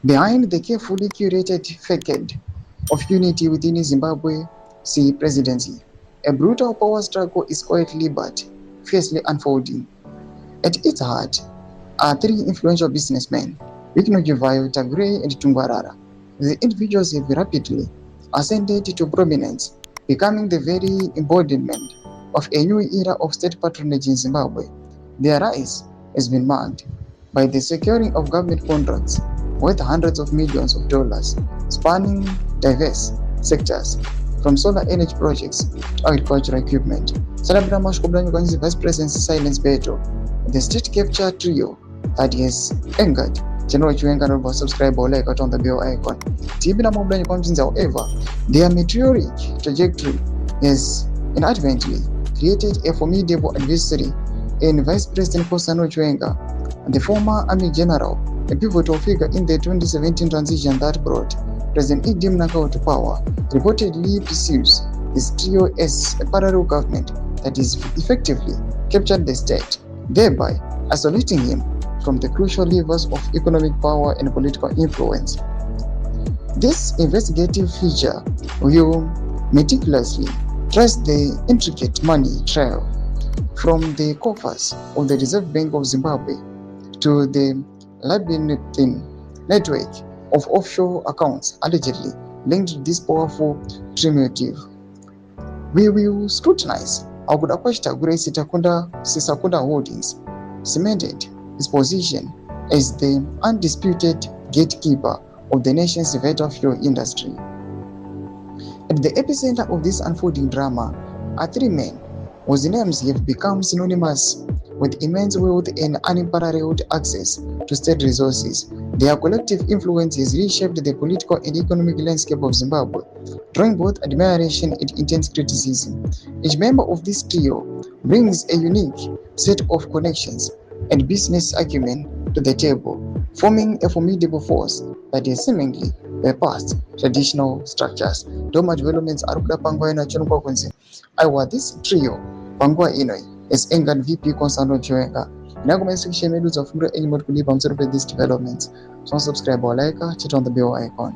Behind the carefully curated facade of unity within Zimbabwe presidency, a brutal power struggle is quietly but fiercely unfolding. At its heart are three influential businessmen, Viknojivayo, Tagre, and Tungwarara. The individuals have rapidly ascended to prominence, becoming the very embodiment of a new era of state patronage in Zimbabwe. Their rise has been marked by the securing of government contracts worth hundreds of millions of dollars, spanning diverse sectors, from solar energy projects to agricultural equipment. Celebrity Mashkoblanyu Vice President Silence Beto, the state capture trio that has angered General Chiwenga and subscribe or like on the bell icon. Tibina Moblanyu Constance, however, their meteoric trajectory has inadvertently created a formidable adversary in Vice President Kosano Chiwenga, the former Army General, a pivotal figure in the 2017 transition that brought President Idi Mnangagwa to power, reportedly perceives his trio as a parallel government that is effectively captured the state, thereby isolating him from the crucial levers of economic power and political influence. This investigative feature will meticulously trace the intricate money trail from the coffers of the Reserve Bank of Zimbabwe to the labyrinthine network of offshore accounts allegedly linked to this powerful motive. We will scrutinize how KUTYA Grace Sisakunda Holdings cemented his position as the undisputed gatekeeper of the nation's vital fuel industry. At the epicenter of this unfolding drama are three men whose names have become synonymous with immense wealth and unparalleled access to state resources. Their collective influence has reshaped the political and economic landscape of Zimbabwe, drawing both admiration and intense criticism. Each member of this trio brings a unique set of connections and business acumen to the table, forming a formidable force that is seemingly bypassed traditional structures. Doma developments are pangwa na chonko kunzi. Aiwa this trio pangwa inoi is angered VP Constantino Chiwenga. Nakumesukishe medu za fungra any more kulipa msoro these developments. So subscribe or like, hit on the bell icon.